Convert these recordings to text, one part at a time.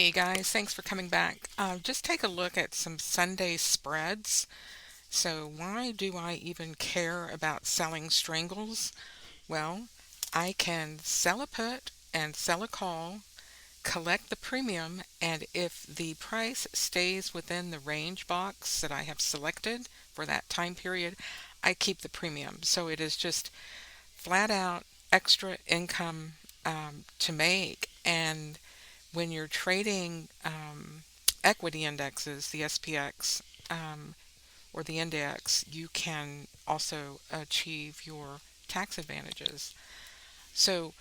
Hey guys, thanks for coming back. Just take a look at some Sunday spreads. So, why do I even care about selling strangles? Well, I can sell a put and sell a call, collect the premium, and if the price stays within the range box that I have selected for that time period, I keep the premium. So, it is just flat out extra income to make. And when you're trading equity indexes, the SPX or the index, you can also achieve your tax advantages. So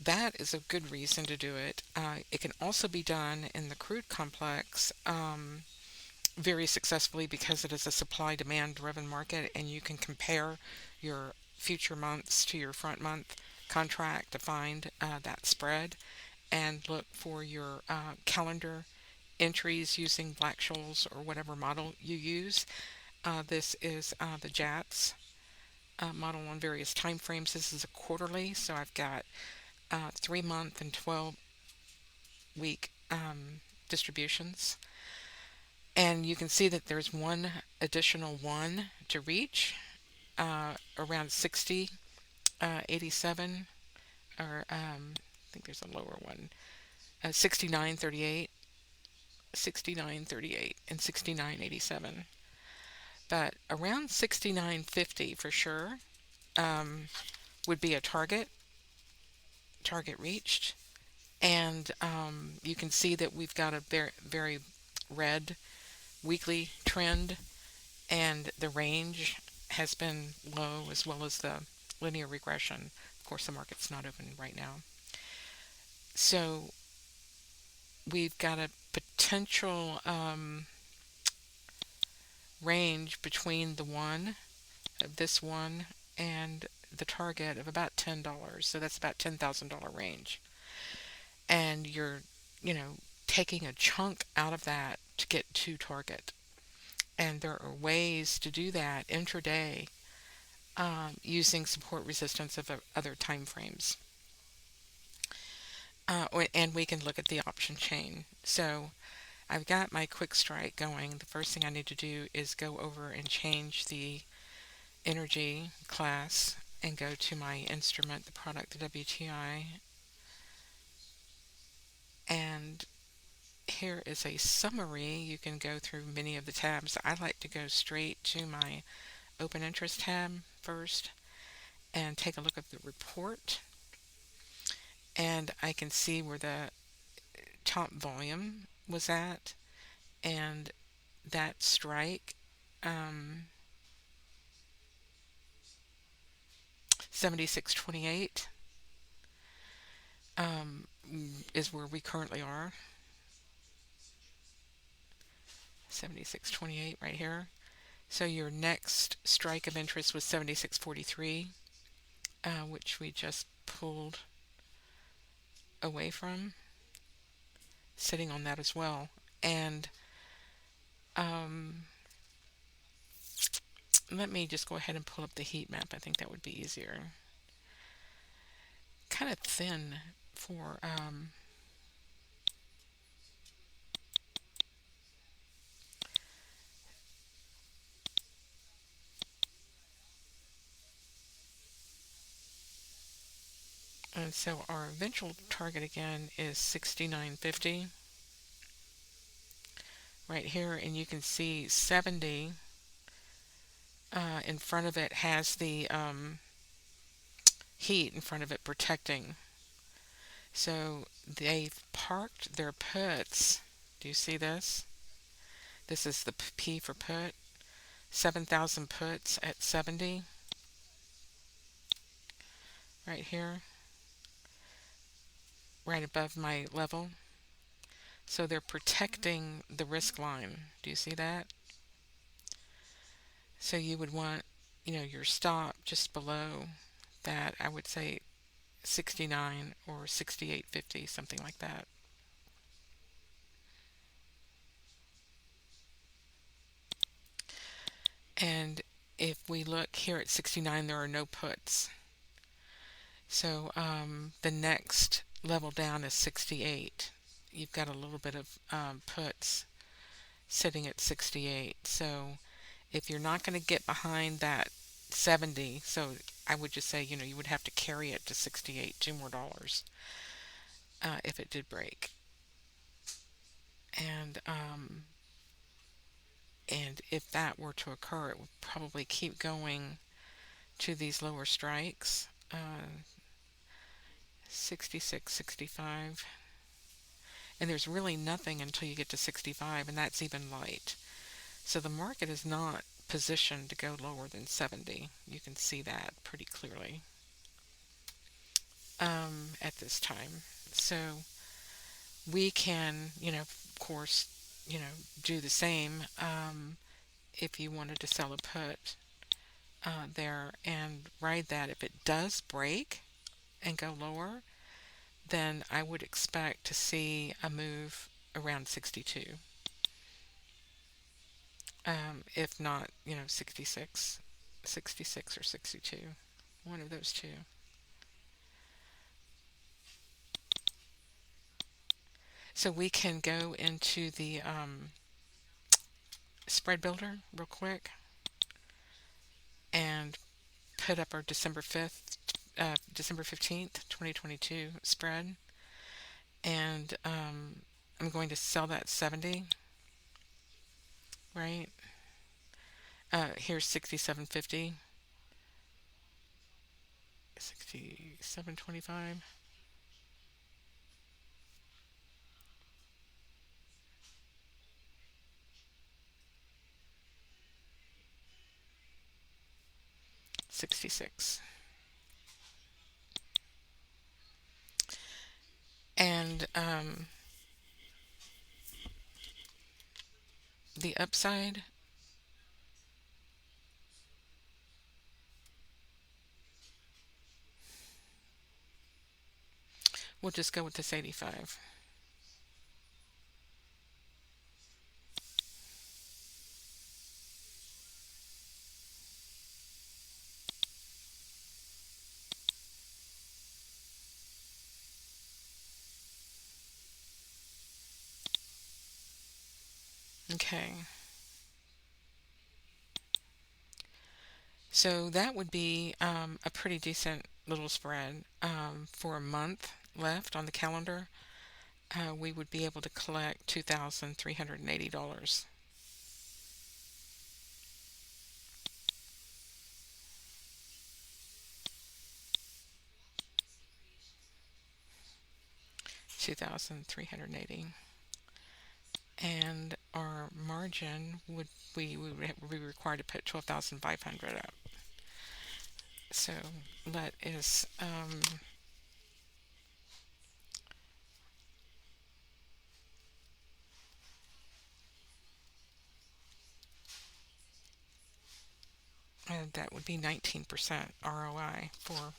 that is a good reason to do it. It can also be done in the crude complex very successfully because it is a supply demand driven market and you can compare your future months to your front month contract to find that spread and look for your calendar entries using Black-Scholes or whatever model you use. This is the JATS model on various time frames. This is a quarterly, so I've got 3 month and 12 week distributions. And you can see that there's one additional one to reach around 60, 87, or I think there's a lower one, 69.38, 69.38, and 69.87. But around 69.50 for sure would be a target reached. And you can see that we've got a very red weekly trend, and the range has been low as well as the linear regression. Of course, the market's not open right now. So we've got a potential range between this one, and the target of about $10. So that's about $10,000 range. And you're, you know, taking a chunk out of that to get to target. And there are ways to do that intraday using support resistance of other time frames. And we can look at the option chain. So I've got my quick strike going. The first thing I need to do is go over and change the energy class and go to my instrument, the product, the WTI. And here is a summary. You can go through many of the tabs. I like to go straight to my open interest tab first and take a look at the report. And I can see where the top volume was at, and that strike 76.28 is where we currently are. 76.28 right here. So your next strike of interest was 76.43, which we just pulled away from, sitting on that as well. And let me just go ahead and pull up the heat map. I think that would be easier. Kind of thin for and so our eventual target again is 69.50 right here, and you can see 70 in front of it has the heat in front of it protecting. So they've parked their puts. Do you see this? This is the P for put. 7,000 puts at 70 right here, right above my level. So they're protecting the risk line. Do you see that? So you would want, your stop just below that. I would say 69 or 68.50, something like that. And if we look here at 69, there are no puts. So the next level down is 68. you've got a little bit of puts sitting at 68. So if you're not going to get behind that 70, so I would just say, you would have to carry it to 68, $2 more if it did break. And if that were to occur, it would probably keep going to these lower strikes, 66, 65. And there's really nothing until you get to 65, and that's even light. So the market is not positioned to go lower than 70. You can see that pretty clearly at this time. So we can, of course, do the same if you wanted to sell a put there and ride that. If it does break and go lower, then I would expect to see a move around 62. If not, 66, 66 or 62, one of those two. So we can go into the spread builder real quick and put up our December 15th, 2022 spread. And I'm going to sell that 70, right? Here's 67.50, 67.25, 66. And the upside, we'll just go with this 85. Okay. So that would be a pretty decent little spread for a month left on the calendar. We would be able to collect $2,380. $2,380. And our margin would be required to put 12,500 up. So that is that would be 19% ROI for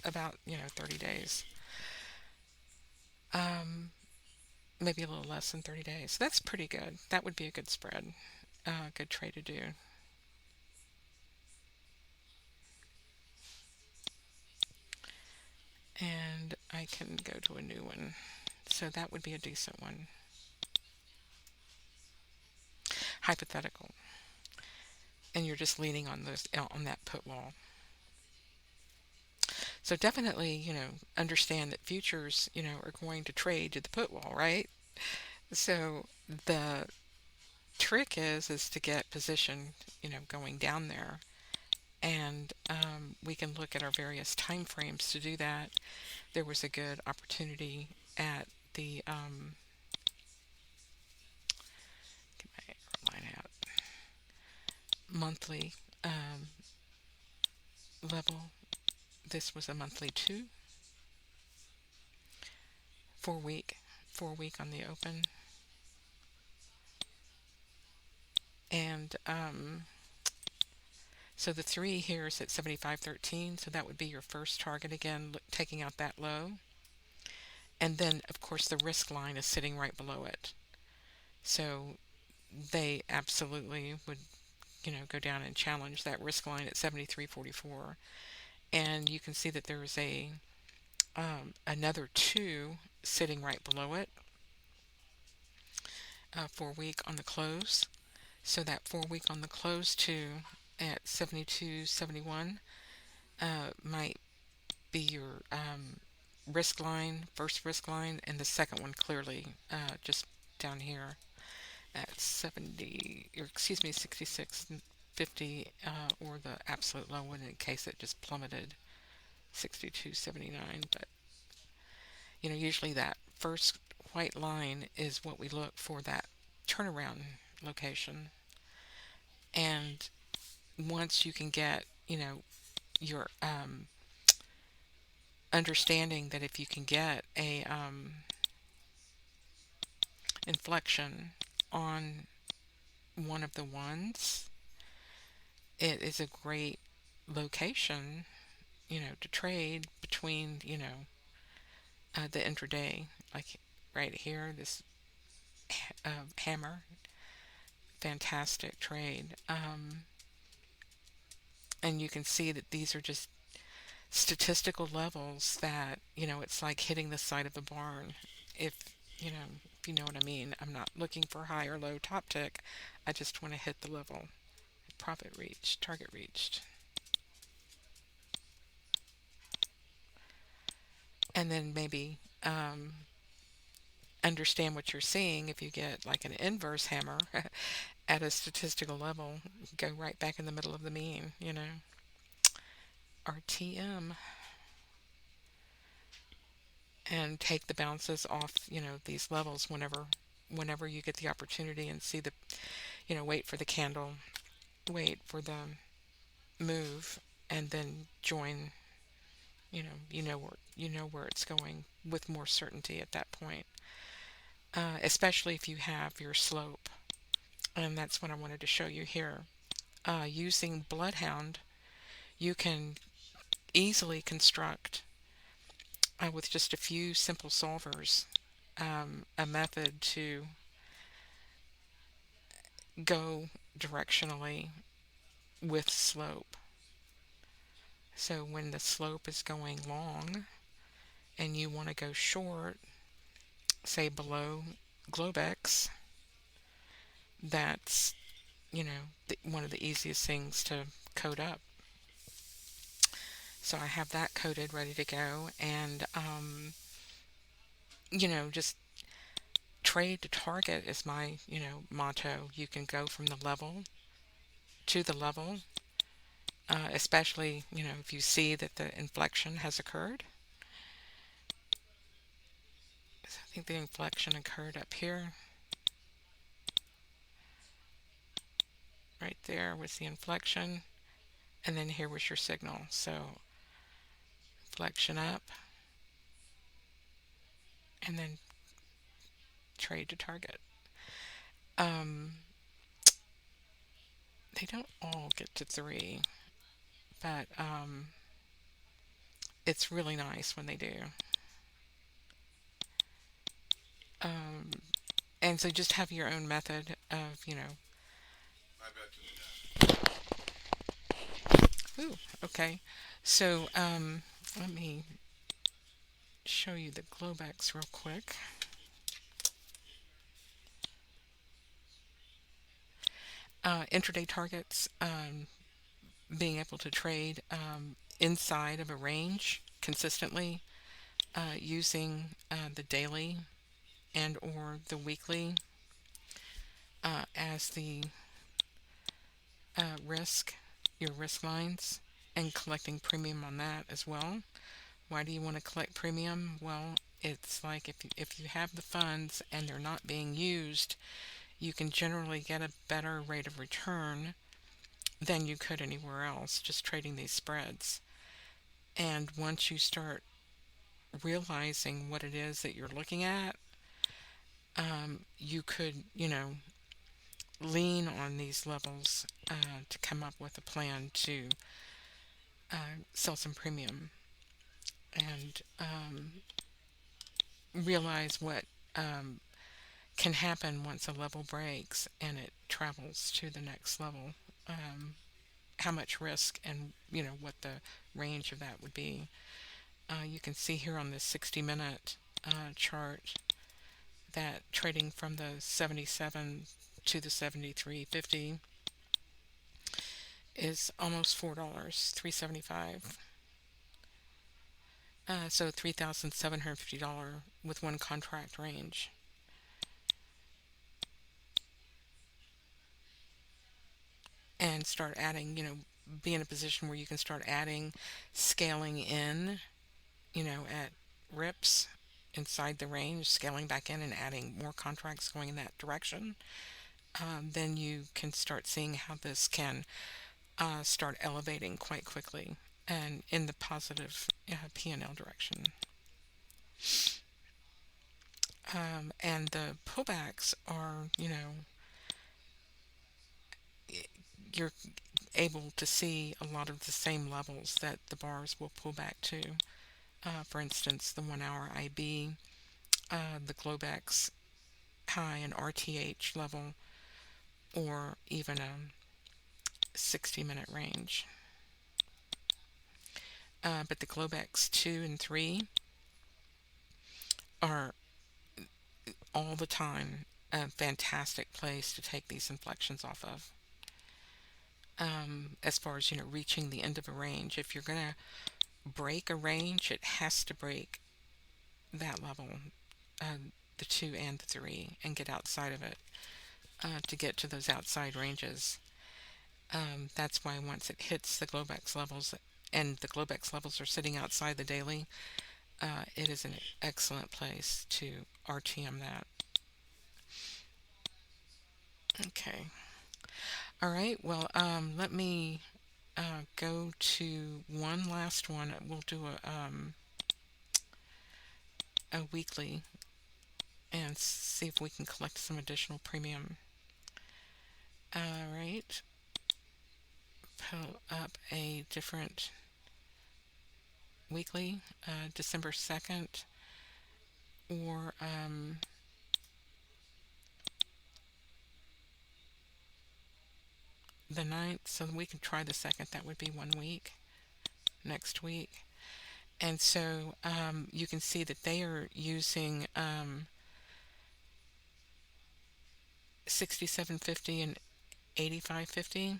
about 30 days. Maybe a little less than 30 days. That's pretty good. That would be a good spread, good trade to do. And I can go to a new one. So that would be a decent one. Hypothetical. And you're just leaning on those on that put wall. So definitely, understand that futures, are going to trade to the put wall, right? So the trick is to get positioned, going down there. And we can look at our various time frames to do that. There was a good opportunity at the get my line out, monthly level. This was a monthly 2, 4 week, 4 week on the open. And so the 3 here is at 75.13, so that would be your first target again, taking out that low. And then, of course, the risk line is sitting right below it. So they absolutely would, go down and challenge that risk line at 73.44. And you can see that there is another 2 sitting right below it. 4 week on the close. So that 4 week on the close too at 72.71 might be your risk line, first risk line, and the second one clearly just down here at 70, or excuse me, 66.50, or the absolute low one in case it just plummeted 62.79. But usually that first white line is what we look for, that turnaround location. And once you can get, your understanding that if you can get a inflection on one of the ones, it is a great location, to trade between, the intraday, like right here, this hammer, fantastic trade. And you can see that these are just statistical levels that, it's like hitting the side of the barn. If, you know, if you know what I mean. I'm not looking for high or low top tick. I just want to hit the level. Profit reached, target reached. And then maybe understand what you're seeing. If you get like an inverse hammer at a statistical level, go right back in the middle of the mean. RTM, and take the bounces off, these levels whenever you get the opportunity, and see the, wait for the candle, wait for the move, and then join. You know where it's going with more certainty at that point, especially if you have your slope. And that's what I wanted to show you here. Using Bloodhound, you can easily construct, with just a few simple solvers, a method to go directionally with slope. So when the slope is going long and you want to go short, say below Globex, that's, one of the easiest things to code up. So I have that coded, ready to go, and just trade to target is my, motto. You can go from the level to the level, especially, if you see that the inflection has occurred. So I think the inflection occurred up here. Right there was the inflection, and then here was your signal. So inflection up, and then trade to target. They don't all get to 3, but it's really nice when they do. Um, and so just have your own method of, ooh, okay. So let me show you the Globex real quick. Intraday targets, being able to trade inside of a range consistently, using the daily and or the weekly as the risk, your risk lines, and collecting premium on that as well. Why do you want to collect premium? Well, it's like if you have the funds and they're not being used, you can generally get a better rate of return than you could anywhere else just trading these spreads. And once you start realizing what it is that you're looking at, you could, lean on these levels to come up with a plan to sell some premium, and realize what can happen once a level breaks and it travels to the next level. How much risk, and what the range of that would be. You can see here on this 60-minute chart that trading from the 77 to the 73.50 is almost $4, 375. So $3,750 with one contract range. And start adding, be in a position where you can start adding, scaling in, at rips inside the range, scaling back in and adding more contracts going in that direction. Then you can start seeing how this can start elevating quite quickly and in the positive P&L direction. And the pullbacks are, you're able to see a lot of the same levels that the bars will pull back to. For instance, the 1 hour IB, the Globex high and RTH level, or even a 60-minute range. But the Globex 2 and 3 are all the time a fantastic place to take these inflections off of. As far as reaching the end of a range, if you're gonna break a range, it has to break that level, uh, the 2 and the 3, and get outside of it to get to those outside ranges. That's why once it hits the Globex levels, and the Globex levels are sitting outside the daily, it is an excellent place to RTM that. Okay. All right. Well, let me go to one last one. We'll do a weekly and see if we can collect some additional premium. All right. Pull up a different weekly, December 2nd, or the 9th. So we can try the 2nd. That would be 1 week next week. And so you can see that they are using 67.50 and 85.50.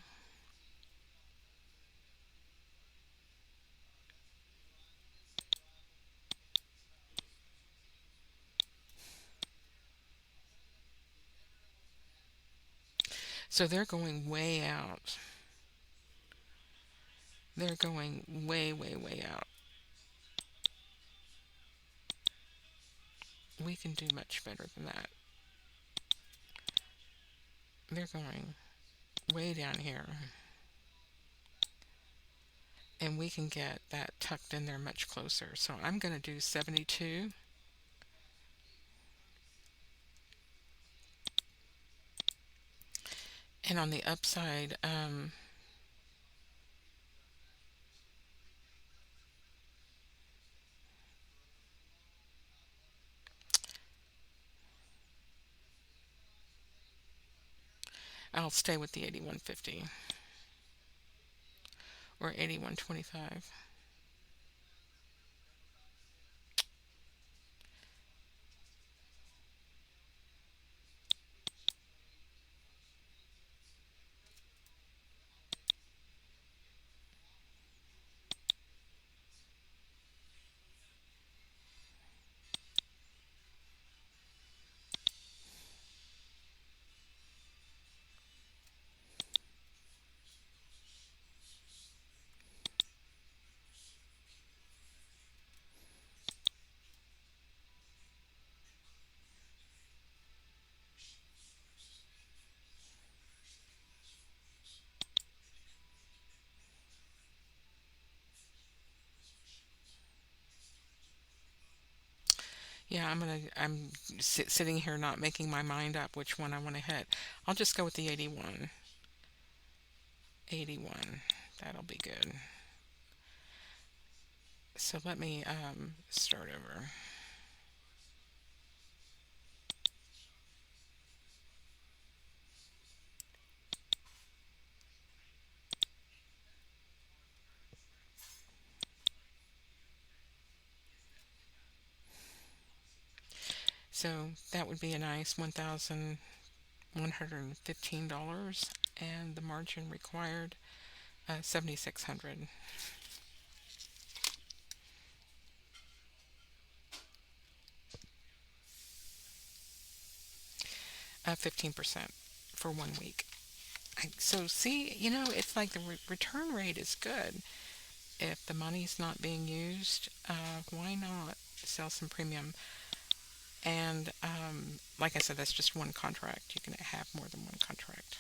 So they're going way out. They're going way, way, way out. We can do much better than that. They're going way down here. And we can get that tucked in there much closer. So I'm going to do 72. And on the upside, I'll stay with the 81.50 or 81.25. Yeah, I'm sitting here not making my mind up which one I want to hit. I'll just go with the 81. 81. That'll be good. So let me start over. So that would be a nice $1,115, and the margin required 7,600. 15% for 1 week. So see, it's like the return rate is good. If the money's not being used, why not sell some premium? And like I said, that's just one contract. You can have more than one contract.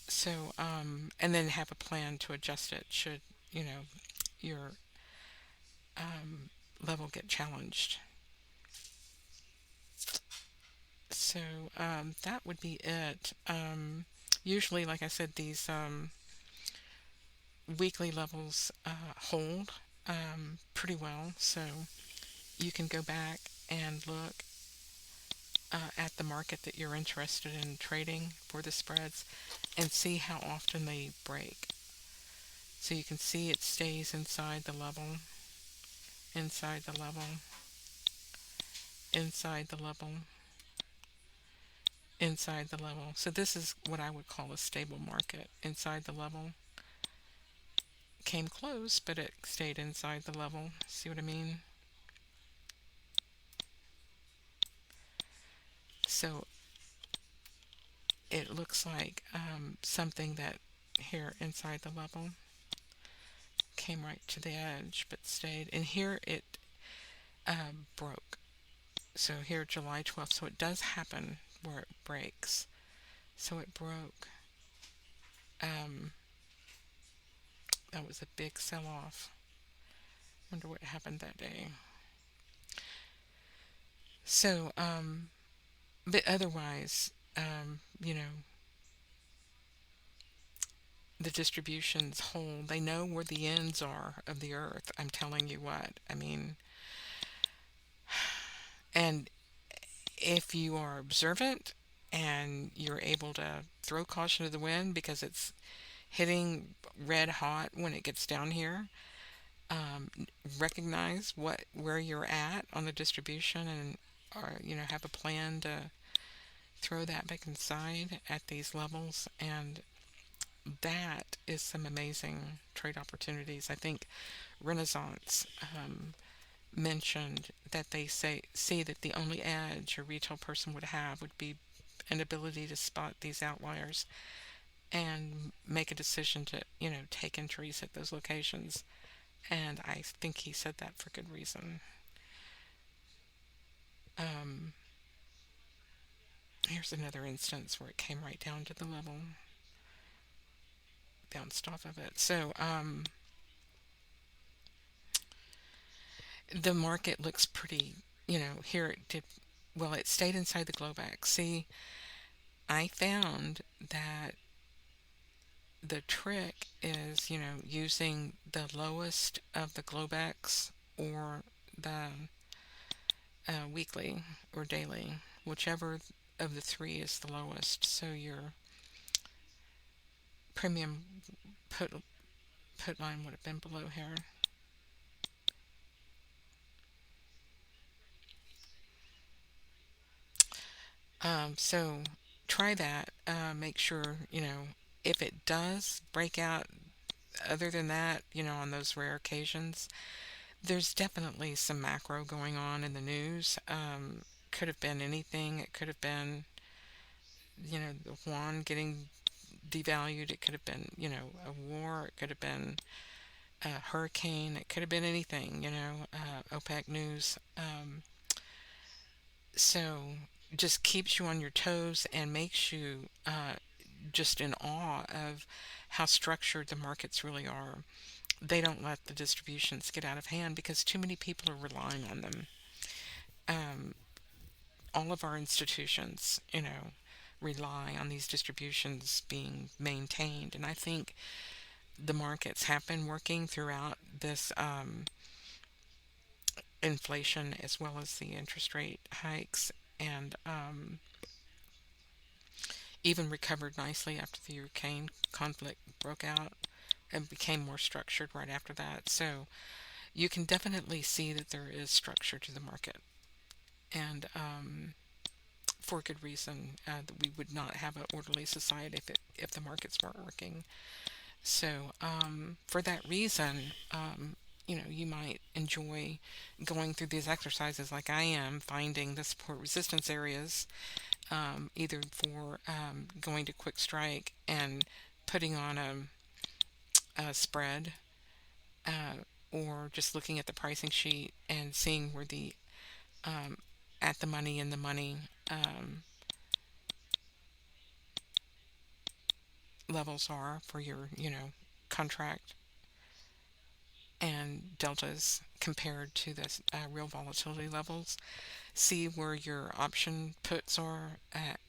So, and then have a plan to adjust it should, your level get challenged. So, that would be it. Usually, like I said, these weekly levels hold pretty well. So, you can go back and look at the market that you're interested in trading for the spreads and see how often they break. So you can see it stays inside the level, inside the level, inside the level, inside the level. So this is what I would call a stable market. Inside the level, came close, but it stayed inside the level. See what I mean? So it looks like something that here inside the level came right to the edge, but stayed. And here it broke. So here, July 12th. So it does happen where it breaks. So it broke. Um, that was a big sell off. Wonder what happened that day. So, but otherwise, the distributions hold. They know where the ends are of the earth. I'm telling you what. I mean, and if you are observant and you're able to throw caution to the wind because it's hitting red hot when it gets down here, um, recognize where you're at on the distribution and or have a plan to throw that back inside at these levels, and that is some amazing trade opportunities. I think Renaissance mentioned that they see that the only edge a retail person would have would be an ability to spot these outliers and make a decision to take entries at those locations. And I think he said that for good reason. um, Here's another instance where it came right down to the level, bounced off of it. So the market looks pretty, here it did, well, it stayed inside the Globex. See, I found that the trick is, using the lowest of the Globex or the weekly or daily, whichever of the three is the lowest. So your premium put line would have been below here. So try that. Make sure, if it does break out, other than that, on those rare occasions, there's definitely some macro going on in the news. Could have been anything. It could have been, the yuan getting devalued. It could have been, a war. It could have been a hurricane. It could have been anything, OPEC news. So just keeps you on your toes and makes you just in awe of how structured the markets really are. They don't let the distributions get out of hand because too many people are relying on them. Um, all of our institutions, rely on these distributions being maintained. And I think the markets have been working throughout this inflation as well as the interest rate hikes, and even recovered nicely after the Ukraine conflict broke out and became more structured right after that. So you can definitely see that there is structure to the market. and for a good reason, that we would not have an orderly society if the markets weren't working. So, for that reason, you might enjoy going through these exercises like I am, finding the support resistance areas, either for going to quick strike and putting on a spread, uh, or just looking at the pricing sheet and seeing where the um, at the money in the money um, levels are for your, contract and deltas compared to the real volatility levels. See where your option puts are,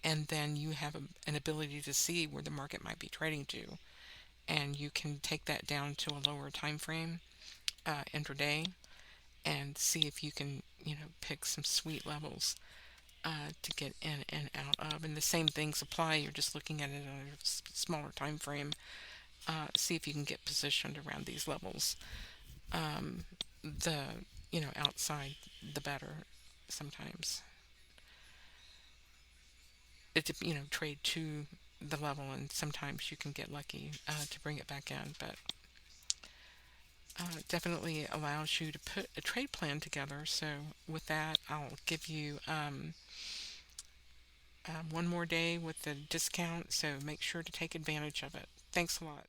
and then you have an ability to see where the market might be trading to, and you can take that down to a lower time frame, intraday, and see if you can, pick some sweet levels to get in and out of. And the same things apply. You're just looking at it on a smaller time frame. See if you can get positioned around these levels. Um, the outside, the better. Sometimes it's trade to the level, and sometimes you can get lucky to bring it back in. But definitely allows you to put a trade plan together. So with that, I'll give you one more day with the discount. So make sure to take advantage of it. Thanks a lot.